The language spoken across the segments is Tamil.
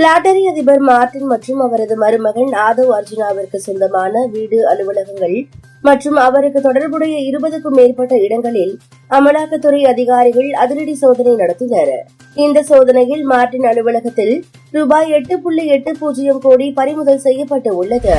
லாட்டரி அதிபர் மார்டின் மற்றும் அவரது மருமகன் ஆதவ் அர்ஜுனாவிற்கு சொந்தமான வீடு, அலுவலகங்கள் மற்றும் அவருக்கு தொடர்புடைய 20க்கும் மேற்பட்ட இடங்களில் அமலாக்கத்துறை அதிகாரிகள் அதிரடி சோதனை நடத்தினர். இந்த சோதனையில் மார்டின் அலுவலகத்தில் ரூபாய் 8.80 கோடி பறிமுதல் செய்யப்பட்டு உள்ளது.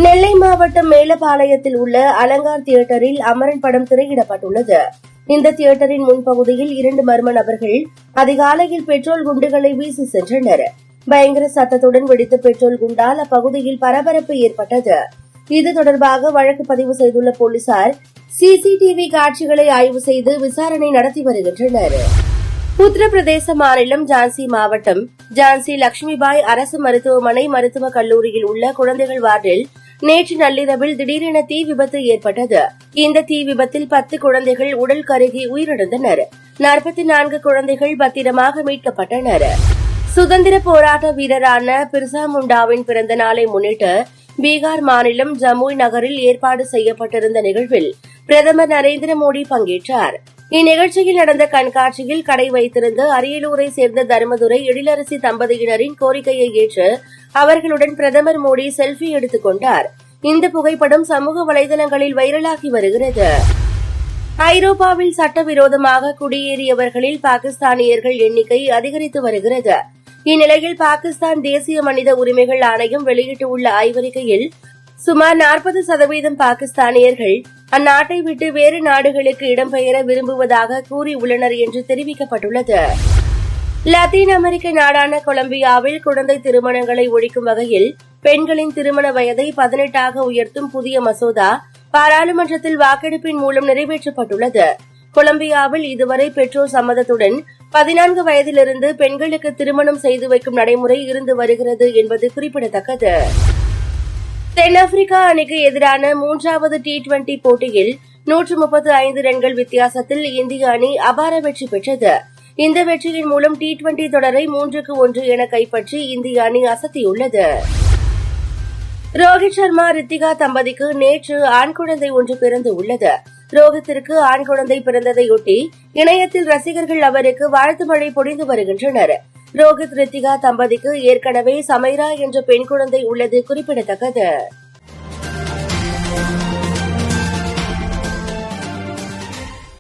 நெல்லை மாவட்டம் மேலப்பாளையத்தில் உள்ள அலங்கார் தியேட்டரில் அமரன் படம் திரையிடப்பட்டுள்ளது. இந்த தியேட்டரின் முன்பகுதியில் 2 மர்ம நபர்கள் அதிகாலையில் பெட்ரோல் குண்டுகளை வீசி சென்றனர். பயங்கர சத்தத்துடன் வெடித்த பெட்ரோல் குண்டால் அப்பகுதியில் பரபரப்பு ஏற்பட்டது. இது தொடர்பாக வழக்கு பதிவு செய்துள்ள போலீசார் சிசிடிவி காட்சிகளை ஆய்வு செய்து விசாரணை நடத்தி வருகின்றனர். உத்தரப்பிரதேச மாநிலம் ஜான்சி மாவட்டம் ஜான்சி லட்சுமிபாய் அரசு மருத்துவமனை மருத்துவக் கல்லூரியில் உள்ள குழந்தைகள் வார்டில் நேற்று நள்ளிரவில் திடீரென தீ விபத்து ஏற்பட்டது. இந்த தீ விபத்தில் 10 குழந்தைகள் உடல் கருகி உயிரிழந்தனர். 44 குழந்தைகள் பத்திரமாக மீட்கப்பட்டனர். சுதந்திர போராட்ட வீரரான பிர்சா முண்டாவின் பிறந்த நாளை முன்னிட்டு பீகார் மாநிலம் ஜமுய் நகரில் ஏற்பாடு செய்யப்பட்டிருந்த நிகழ்வில் பிரதமர் நரேந்திர மோடி பங்கேற்றார். இந்நிகழ்ச்சியில் நடந்த கண்காட்சியில் கடை வைத்திருந்த அரியலூரை சேர்ந்த தர்மதுரை எழிலரசி தம்பதியினரின் கோரிக்கையை ஏற்று அவர்களுடன் பிரதமர் மோடி செல்ஃபி எடுத்துக் கொண்டார். இந்த புகைப்படம் சமூக வலைதளங்களில் வைரலாகி வருகிறது. ஐரோப்பாவில் சட்டவிரோதமாக குடியேறியவர்களில் பாகிஸ்தானியர்கள் எண்ணிக்கை அதிகரித்து வருகிறது. இந்நிலையில் பாகிஸ்தான் தேசிய மனித உரிமைகள் ஆணையம் வெளியிட்டுள்ள ஆய்வறிக்கையில் சுமார் 40% பாகிஸ்தானியர்கள் அந்நாட்டை விட்டு வேறு நாடுகளுக்கு இடம்பெயர விரும்புவதாக கூறியுள்ளனர் என்று தெரிவிக்கப்பட்டுள்ளது. லத்தீன் அமெரிக்க நாடான கொலம்பியாவில் குழந்தை திருமணங்களை ஒழிக்கும் வகையில் பெண்களின் திருமண வயதை 18 உயர்த்தும் புதிய மசோதா பாராளுமன்றத்தில் வாக்கெடுப்பின் மூலம் நிறைவேற்றப்பட்டுள்ளது. கொலம்பியாவில் இதுவரை பெற்றோர் சம்மதத்துடன் 14 வயதிலிருந்து பெண்களுக்கு திருமணம் செய்து வைக்கும் நடைமுறை இருந்து வருகிறது என்பது குறிப்பிடத்தக்கது. தென்னாப்பிரிக்கா அணிக்கு எதிரான 3வது T20 போட்டியில் 135 ரன்கள் வித்தியாசத்தில் இந்திய அணி அபார வெற்றி பெற்றது. இந்த வெற்றியின் மூலம் T20 தொடரை 3-1 என கைப்பற்றி இந்திய அணி அசத்தியுள்ளது. ரோஹித் சர்மா ரித்திகா தம்பதிக்கு நேற்று ஆண் குழந்தை ஒன்று பிறந்து உள்ளது. ரோஹித்திற்கு ஆண் குழந்தை பிறந்ததையொட்டி இணையத்தில் ரசிகர்கள் அவருக்கு வாழ்த்து மழை பொழிந்து வருகின்றனர். ரோஹித் ரித்திகா தம்பதிக்கு ஏற்கனவே சமைரா என்ற பெண் குழந்தை உள்ளது குறிப்பிடத்தக்கது.